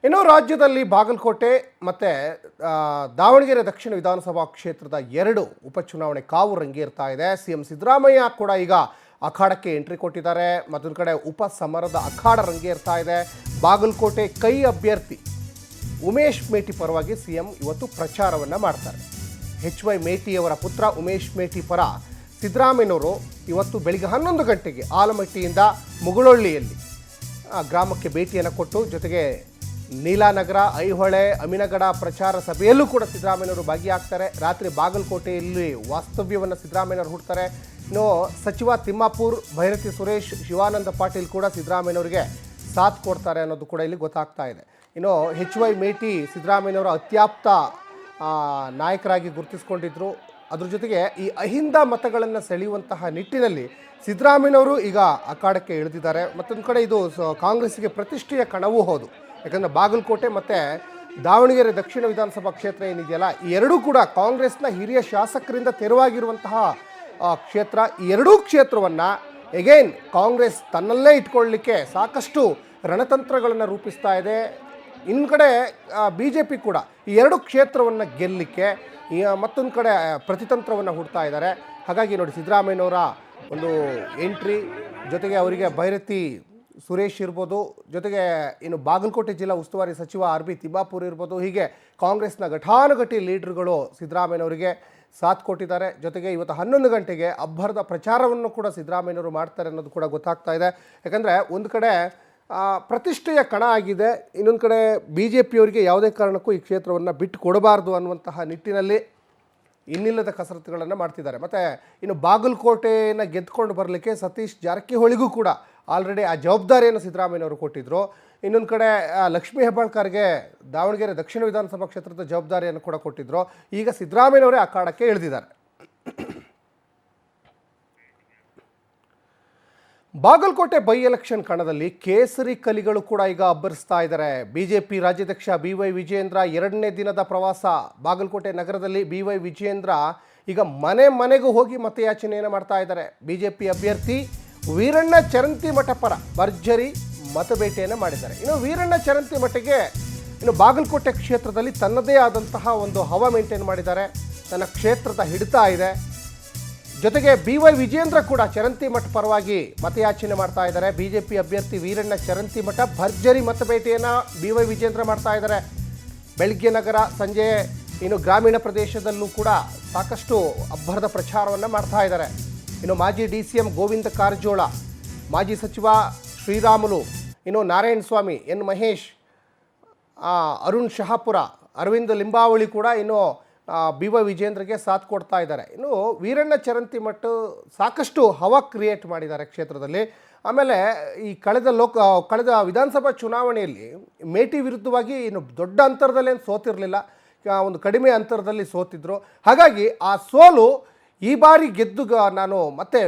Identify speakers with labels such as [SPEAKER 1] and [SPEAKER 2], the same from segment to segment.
[SPEAKER 1] ಇನ್ನು ರಾಜ್ಯದಲ್ಲಿ ಬಾಗಲಕೋಟೆ ಮತ್ತು ದಾವಣಗೆರೆ ದಕ್ಷಿಣ ವಿಧಾನಸಭಾ ಕ್ಷೇತ್ರದ 2 ಉಪಚುನಾವಣೆ ಕಾವು ರಂಗೇರ್ತಾ ಇದೆ. ಸಿಎಂ ಸಿದ್ದರಾಮಯ್ಯ ಕೂಡ ಈಗ ಅಖಾಡಕ್ಕೆ ಎಂಟ್ರಿ ಕೊಟ್ಟಿದ್ದಾರೆ. ಮತ್ತೊಂದು ಕಡೆ ಉಪ ಸಮರದ ಅಖಾಡ ರಂಗೇರ್ತಾ ಇದೆ. ಬಾಗಲಕೋಟೆ ಕೈ ಅಭ್ಯರ್ಥಿ ಉಮೇಶ್ ಮೇಟಿ ಪರವಾಗಿ ಸಿಎಂ ಇವತ್ತು ಪ್ರಚಾರವನ್ನು ಮಾಡ್ತಾರೆ. HY ಮೇಟಿಯವರ ಪುತ್ರ ಉಮೇಶ್ ಮೇಟಿ ಪರ ಸಿದ್ದರಾಮಯ್ಯನವರು ಇವತ್ತು ಬೆಳಿಗ್ಗೆ 11 ಗಂಟೆಗೆ ಆಲಮಟ್ಟಿಯಿಂದ ಮುಗುಳೊಳ್ಳಿಯಲ್ಲಿ ಗ್ರಾಮಕ್ಕೆ ಭೇಟಿಯನ್ನು ಕೊಟ್ಟು ಜೊತೆಗೆ ನೀಲಾನಗರ, ಐಹೊಳೆ, ಅಮಿನಗಡ ಪ್ರಚಾರ ಸಭೆಯಲ್ಲೂ ಕೂಡ ಸಿದ್ದರಾಮಯ್ಯನವರು ಭಾಗಿಯಾಗ್ತಾರೆ. ರಾತ್ರಿ ಬಾಗಲಕೋಟೆಯಲ್ಲಿ ವಾಸ್ತವ್ಯವನ್ನು ಸಿದ್ದರಾಮಯ್ಯನವರು ಹುಡ್ತಾರೆ. ಇನ್ನು ಸಚಿವ ತಿಮ್ಮಾಪುರ್, ಭೈರತಿ ಸುರೇಶ್, ಶಿವಾನಂದ ಪಾಟೀಲ್ ಕೂಡ ಸಿದ್ದರಾಮಯ್ಯನವರಿಗೆ ಸಾಥ್ ಕೊಡ್ತಾರೆ ಅನ್ನೋದು ಕೂಡ ಇಲ್ಲಿ ಗೊತ್ತಾಗ್ತಾ ಇದೆ. ಇನ್ನು HY ಮೇಟಿ ಸಿದ್ದರಾಮಯ್ಯನವರ ಅತ್ಯಾಪ್ತ ನಾಯಕರಾಗಿ ಗುರುತಿಸಿಕೊಂಡಿದ್ದರು. ಅದ್ರ ಜೊತೆಗೆ ಈ ಅಹಿಂದ ಮತಗಳನ್ನು ಸೆಳೆಯುವಂತಹ ನಿಟ್ಟಿನಲ್ಲಿ ಸಿದ್ದರಾಮಯ್ಯನವರು ಈಗ ಅಖಾಡಕ್ಕೆ ಇಳಿದಿದ್ದಾರೆ. ಮತ್ತೊಂದು ಕಡೆ ಇದು ಕಾಂಗ್ರೆಸ್ಸಿಗೆ ಪ್ರತಿಷ್ಠೆಯ ಕಣವೂ ಹೌದು. ಯಾಕಂದರೆ ಬಾಗಲಕೋಟೆ ಮತ್ತು ದಾವಣಗೆರೆ ದಕ್ಷಿಣ ವಿಧಾನಸಭಾ ಕ್ಷೇತ್ರ ಏನಿದೆಯಲ್ಲ, ಈ ಎರಡೂ ಕೂಡ ಕಾಂಗ್ರೆಸ್ನ ಹಿರಿಯ ಶಾಸಕರಿಂದ ತೆರವಾಗಿರುವಂತಹ ಕ್ಷೇತ್ರ. ಈ ಎರಡೂ ಕ್ಷೇತ್ರವನ್ನು ಎಗೈನ್ ಕಾಂಗ್ರೆಸ್ ತನ್ನಲ್ಲೇ ಇಟ್ಕೊಳ್ಳಲಿಕ್ಕೆ ಸಾಕಷ್ಟು ರಣತಂತ್ರಗಳನ್ನು ರೂಪಿಸ್ತಾ ಇದೆ. ಇನ್ನು ಕಡೆ BJP ಕೂಡ ಈ ಎರಡು ಕ್ಷೇತ್ರವನ್ನು ಗೆಲ್ಲಲಿಕ್ಕೆ ಮತ್ತೊಂದು ಕಡೆ ಪ್ರತಿತಂತ್ರವನ್ನು ಹುಡ್ತಾ ಇದ್ದಾರೆ. ಹಾಗಾಗಿ ನೋಡಿ, ಸಿದ್ದರಾಮಯ್ಯನವರ ಒಂದು ಎಂಟ್ರಿ ಜೊತೆಗೆ ಅವರಿಗೆ ಭೈರತಿ ಸುರೇಶ್ ಇರ್ಬೋದು, ಜೊತೆಗೆ ಇನ್ನು ಬಾಗಲಕೋಟೆ ಜಿಲ್ಲಾ ಉಸ್ತುವಾರಿ ಸಚಿವ RB ತಿಮ್ಮಾಪುರ್ ಇರ್ಬೋದು, ಹೀಗೆ ಕಾಂಗ್ರೆಸ್ನ ಘಟಾನುಘಟಿ ಲೀಡರ್ಗಳು ಸಿದ್ದರಾಮಯ್ಯನವರಿಗೆ ಸಾಥ್ ಕೊಟ್ಟಿದ್ದಾರೆ. ಜೊತೆಗೆ ಇವತ್ತು 11 ಗಂಟೆಗೆ ಅಬ್ಬರದ ಪ್ರಚಾರವನ್ನು ಕೂಡ ಸಿದ್ದರಾಮಯ್ಯನವರು ಮಾಡ್ತಾರೆ ಅನ್ನೋದು ಕೂಡ ಗೊತ್ತಾಗ್ತಾ ಇದೆ. ಯಾಕಂದರೆ ಒಂದು ಕಡೆ ಪ್ರತಿಷ್ಠೆಯ ಕಣ ಆಗಿದೆ, ಇನ್ನೊಂದು ಕಡೆ BJPಯವರಿಗೆ ಯಾವುದೇ ಕಾರಣಕ್ಕೂ ಈ ಕ್ಷೇತ್ರವನ್ನು ಬಿಟ್ಟು ಕೊಡಬಾರ್ದು ಅನ್ನುವಂತಹ ನಿಟ್ಟಿನಲ್ಲಿ ಇನ್ನಿಲ್ಲದ ಕಸರತ್ತುಗಳನ್ನು ಮಾಡ್ತಿದ್ದಾರೆ. ಮತ್ತು ಇನ್ನು ಬಾಗಲಕೋಟೆಯನ್ನು ಗೆದ್ದುಕೊಂಡು ಬರಲಿಕ್ಕೆ ಸತೀಶ್ ಜಾರಕಿಹೊಳಿಗೂ ಕೂಡ ಆಲ್ರೆಡಿ ಆ ಜವಾಬ್ದಾರಿಯನ್ನು ಸಿದ್ದರಾಮಯ್ಯನವರು ಕೊಟ್ಟಿದ್ದರು. ಇನ್ನೊಂದು ಕಡೆ ಲಕ್ಷ್ಮೀ ಹೆಬ್ಬಾಳ್ಕರ್ಗೆ ದಾವಣಗೆರೆ ದಕ್ಷಿಣ ವಿಧಾನಸಭಾ ಕ್ಷೇತ್ರದ ಜವಾಬ್ದಾರಿಯನ್ನು ಕೂಡ ಕೊಟ್ಟಿದ್ದರು. ಈಗ ಸಿದ್ದರಾಮಯ್ಯನವರೇ ಅಖಾಡಕ್ಕೆ ಇಳಿದಿದ್ದಾರೆ. ಬಾಗಲಕೋಟೆ ಬೈ ಎಲೆಕ್ಷನ್ ಕಣದಲ್ಲಿ ಕೇಸರಿ ಕಲಿಗಳು ಕೂಡ ಈಗ ಅಬ್ಬರಿಸ್ತಾ ಇದ್ದಾರೆ. BJP ರಾಜ್ಯಾಧ್ಯಕ್ಷ BY ವಿಜಯೇಂದ್ರ 2ನೇ ದಿನದ ಪ್ರವಾಸ ಬಾಗಲಕೋಟೆ ನಗರದಲ್ಲಿ. BY ವಿಜಯೇಂದ್ರ ಈಗ ಮನೆ ಮನೆಗೂ ಹೋಗಿ ಮತಯಾಚನೆಯನ್ನು ಮಾಡ್ತಾ ಇದ್ದಾರೆ. BJP ಅಭ್ಯರ್ಥಿ ವೀರಣ್ಣ ಚರಂತಿಮಠ ಪರ ಭರ್ಜರಿ ಮತಬೇಟೆಯನ್ನು ಮಾಡಿದ್ದಾರೆ. ಇನ್ನು ವೀರಣ್ಣ ಚರಂತಿಮಠಗೆ ಇನ್ನು ಬಾಗಲಕೋಟೆ ಕ್ಷೇತ್ರದಲ್ಲಿ ತನ್ನದೇ ಆದಂತಹ ಒಂದು ಹವಾ ಮೇಂಟೈನ್ ಮಾಡಿದ್ದಾರೆ. ತನ್ನ ಕ್ಷೇತ್ರದ ಹಿಡಿತಾ ಇದೆ. ಜೊತೆಗೆ BY ವಿಜಯೇಂದ್ರ ಕೂಡ ಚರಂತಿಮಠ ಪರವಾಗಿ ಮತಯಾಚನೆ ಮಾಡ್ತಾ ಇದ್ದಾರೆ. BJP ಅಭ್ಯರ್ಥಿ ವೀರಣ್ಣ ಚರಂತಿಮಠ ಭರ್ಜರಿ ಮತಬೇಟೆಯನ್ನು BY ವಿಜಯೇಂದ್ರ ಮಾಡ್ತಾ ಇದ್ದಾರೆ. ಬೆಳಗ್ಗೆ ನಗರ, ಸಂಜೆ ಇನ್ನು ಗ್ರಾಮೀಣ ಪ್ರದೇಶದಲ್ಲೂ ಕೂಡ ಸಾಕಷ್ಟು ಅಬ್ಬರದ ಪ್ರಚಾರವನ್ನು ಮಾಡ್ತಾ ಇದ್ದಾರೆ. ಇನ್ನು ಮಾಜಿ DCM ಗೋವಿಂದ ಕಾರಜೋಳ, ಮಾಜಿ ಸಚಿವ ಶ್ರೀರಾಮುಲು, ಇನ್ನು ನಾರಾಯಣ ಸ್ವಾಮಿ, N ಮಹೇಶ್, ಅರುಣ್ ಶಹಾಪುರ, ಅರವಿಂದ್ ಲಿಂಬಾವಳಿ ಕೂಡ ಇನ್ನು BY ವಿಜಯೇಂದ್ರಗೆ ಸಾಥ್ ಕೊಡ್ತಾ ಇದ್ದಾರೆ. ಇನ್ನು ವೀರಣ್ಣ ಚರಂತಿಮಠ ಸಾಕಷ್ಟು ಹವಾ ಕ್ರಿಯೇಟ್ ಮಾಡಿದ್ದಾರೆ ಕ್ಷೇತ್ರದಲ್ಲಿ. ಆಮೇಲೆ ಈ ಕಳೆದ ವಿಧಾನಸಭಾ ಚುನಾವಣೆಯಲ್ಲಿ ಮೇಟಿ ವಿರುದ್ಧವಾಗಿ ಇನ್ನು ದೊಡ್ಡ ಅಂತರದಲ್ಲೇನು ಸೋತಿರಲಿಲ್ಲ, ಒಂದು ಕಡಿಮೆ ಅಂತರದಲ್ಲಿ ಸೋತಿದ್ರು. ಹಾಗಾಗಿ ಆ ಸೋಲು ಈ ಬಾರಿ ಗೆದ್ದು ನಾನು ಮತ್ತೆ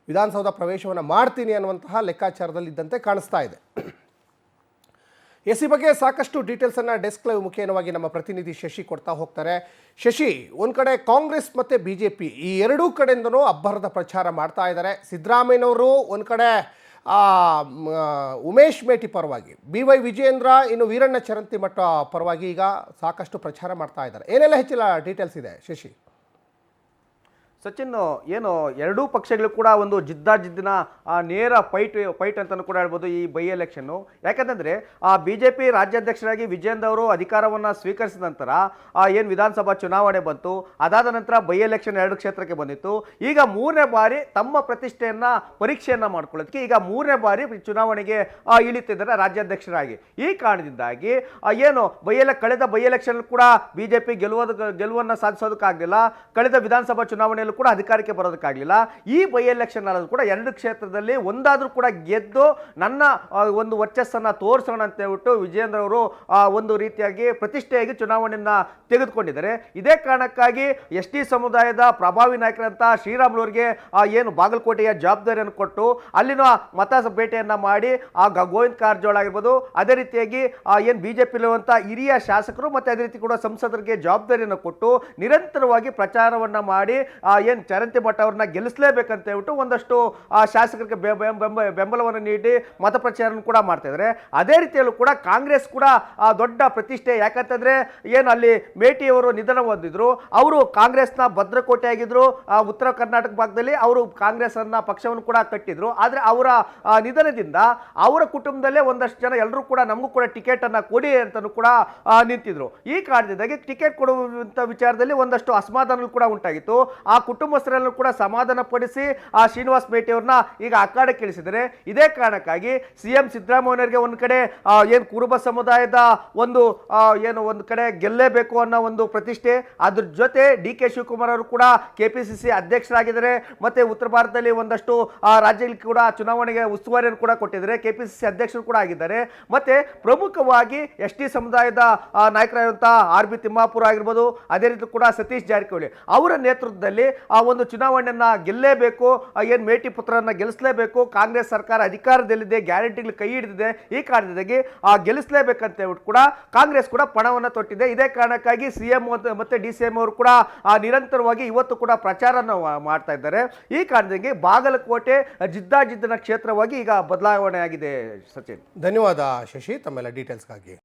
[SPEAKER 1] ವಿಧಾನಸೌಧ ಪ್ರವೇಶವನ್ನು ಮಾಡ್ತೀನಿ ಅನ್ನುವಂತಹ ಲೆಕ್ಕಾಚಾರದಲ್ಲಿದ್ದಂತೆ ಕಾಣಿಸ್ತಾ ಇದೆ. ಈ ಬಗ್ಗೆ ಸಾಕಷ್ಟು ಡೀಟೇಲ್ಸನ್ನು ಡೆಸ್ಕ್ ಲೈವ್ ಮುಖೇನವಾಗಿ ನಮ್ಮ ಪ್ರತಿನಿಧಿ ಶಶಿ ಕೊಡ್ತಾ ಹೋಗ್ತಾರೆ. ಶಶಿ, ಒಂದು ಕಡೆ ಕಾಂಗ್ರೆಸ್ ಮತ್ತು BJP ಈ ಎರಡೂ ಕಡೆಯಿಂದನೂ ಅಬ್ಬರದ ಪ್ರಚಾರ ಮಾಡ್ತಾ ಇದ್ದಾರೆ. ಸಿದ್ದರಾಮಯ್ಯನವರು ಒಂದು ಕಡೆ ಉಮೇಶ್ ಮೇಟಿ ಪರವಾಗಿ, BY ವಿಜಯೇಂದ್ರ, ಇನ್ನು ವೀರಣ್ಣ ಚರಂತಿಮಠ ಪರವಾಗಿ ಈಗ ಸಾಕಷ್ಟು ಪ್ರಚಾರ ಮಾಡ್ತಾ ಇದ್ದಾರೆ. ಏನೆಲ್ಲ ಹೆಚ್ಚಿನ ಡೀಟೇಲ್ಸ್ ಇದೆ ಶಶಿ?
[SPEAKER 2] ಸಚಿನ್, ಏನು ಎರಡೂ ಪಕ್ಷಗಳು ಕೂಡ ಒಂದು ಜಿದ್ದಿನ ನೇರ ಫೈಟ್ ಅಂತಲೂ ಕೂಡ ಹೇಳ್ಬೋದು ಈ ಬೈ ಎಲೆಕ್ಷನ್ನು. ಯಾಕಂತಂದರೆ BJP ರಾಜ್ಯಾಧ್ಯಕ್ಷರಾಗಿ ವಿಜಯೇಂದ್ರ ಅವರು ಅಧಿಕಾರವನ್ನು ಸ್ವೀಕರಿಸಿದ ನಂತರ ಏನು ವಿಧಾನಸಭಾ ಚುನಾವಣೆ ಬಂತು, ಅದಾದ ನಂತರ ಬೈ ಎಲೆಕ್ಷನ್ 2 ಕ್ಷೇತ್ರಕ್ಕೆ ಬಂದಿತ್ತು. ಈಗ 3ನೇ ಬಾರಿ ತಮ್ಮ ಪ್ರತಿಷ್ಠೆಯನ್ನು ಪರೀಕ್ಷೆಯನ್ನು ಮಾಡ್ಕೊಳ್ಳೋದಕ್ಕೆ ಈಗ 3ನೇ ಬಾರಿ ಚುನಾವಣೆಗೆ ಇಳಿತಿದ್ದಾರೆ ರಾಜ್ಯಾಧ್ಯಕ್ಷರಾಗಿ. ಈ ಕಾರಣದಿಂದಾಗಿ ಏನು ಕಳೆದ ಬೈ ಎಲೆಕ್ಷನ್ ಕೂಡ BJP ಗೆಲುವನ್ನು ಸಾಧಿಸೋದಕ್ಕಾಗಲಿಲ್ಲ. ಕಳೆದ ವಿಧಾನಸಭಾ ಚುನಾವಣೆಯಲ್ಲೂ ಕೂಡ ಅಧಿಕಾರಕ್ಕೆ ಬರೋದಕ್ಕಾಗಲಿಲ್ಲ. ಈ ಬೈ ಎಲೆಕ್ಷನ್ ಆದರೂ ಕೂಡ 2 ಕ್ಷೇತ್ರದಲ್ಲಿ ಒಂದಾದರೂ ಕೂಡ ಗೆದ್ದು ನನ್ನ ಒಂದು ವರ್ಚಸ್ಸನ್ನು ತೋರಿಸೋಣ ಅಂತ ಹೇಳ್ಬಿಟ್ಟು ವಿಜಯೇಂದ್ರ ಅವರು ಒಂದು ರೀತಿಯಾಗಿ ಪ್ರತಿಷ್ಠೆಯಾಗಿ ಚುನಾವಣೆಯನ್ನು ತೆಗೆದುಕೊಂಡಿದ್ದಾರೆ. ಇದೇ ಕಾರಣಕ್ಕಾಗಿ ST ಸಮುದಾಯದ ಪ್ರಭಾವಿ ನಾಯಕರಂತ ಶ್ರೀರಾಮುಲು ಅವರಿಗೆ ಏನು ಬಾಗಲಕೋಟೆಯ ಜವಾಬ್ದಾರಿಯನ್ನು ಕೊಟ್ಟು ಅಲ್ಲಿನ ಮತ ಭೇಟಿಯನ್ನು ಮಾಡಿ ಗೋವಿಂದ ಕಾರಜೋಳ ಆಗಿರ್ಬೋದು, ಅದೇ ರೀತಿಯಾಗಿ ಏನು BJP-ಇರುವಂಥ ಹಿರಿಯ ಶಾಸಕರು ಮತ್ತು ಅದೇ ರೀತಿ ಕೂಡ ಸಂಸದರಿಗೆ ಜವಾಬ್ದಾರಿಯನ್ನು ಕೊಟ್ಟು ನಿರಂತರವಾಗಿ ಪ್ರಚಾರವನ್ನು ಮಾಡಿ ಏನು ಚರಂತಿ ಮಠ ಅವ್ರನ್ನ ಗೆಲ್ಲಿಸಲೇಬೇಕಂತ ಹೇಳ್ಬಿಟ್ಟು ಒಂದಷ್ಟು ಶಾಸಕರಿಗೆ ಬೆಂಬಲವನ್ನು ನೀಡಿ ಮತ ಪ್ರಚಾರ ಕೂಡ ಮಾಡ್ತಾ ಇದ್ದಾರೆ. ಅದೇ ರೀತಿಯಲ್ಲೂ ಕೂಡ ಕಾಂಗ್ರೆಸ್ ಕೂಡ ದೊಡ್ಡ ಪ್ರತಿಷ್ಠೆ. ಯಾಕಂತಂದ್ರೆ ಏನು ಅಲ್ಲಿ ಮೇಟಿಯವರು ನಿಧನ ಹೊಂದಿದ್ರು, ಅವರು ಕಾಂಗ್ರೆಸ್ನ ಭದ್ರಕೋಟೆ ಆಗಿದ್ರು. ಉತ್ತರ ಕರ್ನಾಟಕ ಭಾಗದಲ್ಲಿ ಅವರು ಕಾಂಗ್ರೆಸ್ ಅನ್ನ ಪಕ್ಷವನ್ನು ಕೂಡ ಕಟ್ಟಿದ್ರು. ಆದ್ರೆ ಅವರ ನಿಧನದಿಂದ ಅವರ ಕುಟುಂಬದಲ್ಲೇ ಒಂದಷ್ಟು ಜನ ಎಲ್ಲರೂ ಕೂಡ ನಮಗೂ ಕೂಡ ಟಿಕೆಟ್ ಅನ್ನ ಕೊಡಿ ಅಂತಲೂ ಕೂಡ ನಿಂತಿದ್ರು. ಈ ಕಾರಣದಿಂದಾಗಿ ಟಿಕೆಟ್ ಕೊಡುವಂತ ವಿಚಾರದಲ್ಲಿ ಒಂದಷ್ಟು ಅಸಮಾಧಾನ ಕೂಡ ಉಂಟಾಗಿತ್ತು. ಆ ಕುಟುಂಬಸ್ಥರನ್ನು ಕೂಡ ಸಮಾಧಾನ ಪಡಿಸಿ ಶ್ರೀನಿವಾಸ್ ಮೇಟಿ ಅವ್ರನ್ನ ಈಗ ಅಖಾಡಕ್ಕೆ ಇಳಿಸಿದರೆ. ಇದೇ ಕಾರಣಕ್ಕಾಗಿ ಸಿಎಂ ಸಿದ್ದರಾಮಯ್ಯನವರಿಗೆ ಒಂದು ಕಡೆ ಏನು ಕುರುಬ ಸಮುದಾಯದ ಒಂದು ಕಡೆ ಗೆಲ್ಲೇಬೇಕು ಅನ್ನೋ ಒಂದು ಪ್ರತಿಷ್ಠೆ, ಅದ್ರ ಜೊತೆ ಡಿ.ಕೆ. ಶಿವಕುಮಾರ್ ಅವರು ಕೂಡ ಕೆಪಿಸಿಸಿ ಅಧ್ಯಕ್ಷರಾಗಿದ್ದಾರೆ. ಮತ್ತೆ ಉತ್ತರ ಭಾರತದಲ್ಲಿ ಒಂದಷ್ಟು ರಾಜ್ಯಗಳಿಗೆ ಕೂಡ ಚುನಾವಣೆಗೆ ಉಸ್ತುವಾರಿಯನ್ನು ಕೂಡ ಕೊಟ್ಟಿದ್ದಾರೆ, ಕೆಪಿಸಿಸಿ ಅಧ್ಯಕ್ಷರು ಕೂಡ ಆಗಿದ್ದಾರೆ. ಮತ್ತೆ ಪ್ರಮುಖವಾಗಿ ಎಸ್ ಟಿ ಸಮುದಾಯದ ನಾಯಕರಾದಂತಹ ಆರ್.ಬಿ. ತಿಮ್ಮಾಪುರ ಆಗಿರ್ಬೋದು, ಅದೇ ರೀತಿ ಕೂಡ ಸತೀಶ್ ಜಾರಕಿಹೊಳಿ ಅವರ ನೇತೃತ್ವದಲ್ಲಿ ಒಂದು ಚುನಾವಣೆಯನ್ನ ಗೆಲ್ಲೇಬೇಕು, ಏನು ಮೇಟಿ ಪುತ್ರರನ್ನ ಗೆಲ್ಲಿಸಲೇಬೇಕು. ಕಾಂಗ್ರೆಸ್ ಸರ್ಕಾರ ಅಧಿಕಾರದಲ್ಲಿದೆ, ಗ್ಯಾರಂಟಿಗಳು ಕೈ ಹಿಡಿದಿದೆ. ಈ ಕಾರಣದಿಂದಾಗಿ ಗೆಲ್ಲಿಸಲೇಬೇಕಂತ ಹೇಳ್ಬಿಟ್ಟು ಕೂಡ ಕಾಂಗ್ರೆಸ್ ಕೂಡ ಪಣವನ್ನು ತೊಟ್ಟಿದೆ. ಇದೇ ಕಾರಣಕ್ಕಾಗಿ ಸಿಎಂ ಮತ್ತೆ ಡಿ.ಸಿ.ಎಂ ಅವರು ಕೂಡ ನಿರಂತರವಾಗಿ ಇವತ್ತು ಕೂಡ ಪ್ರಚಾರನ ಮಾಡ್ತಾ ಇದ್ದಾರೆ. ಈ ಕಾರಣದಿಂದಾಗಿ ಬಾಗಲಕೋಟೆ ಜಿದ್ದಾಜಿದ್ದಿನ ಕ್ಷೇತ್ರವಾಗಿ ಈಗ ಬದಲಾವಣೆ ಆಗಿದೆ. ಸಚಿನ್,
[SPEAKER 1] ಧನ್ಯವಾದ ಶಶಿ ತಮ್ಮೆಲ್ಲ ಡೀಟೇಲ್ಸ್ಗಾಗಿ.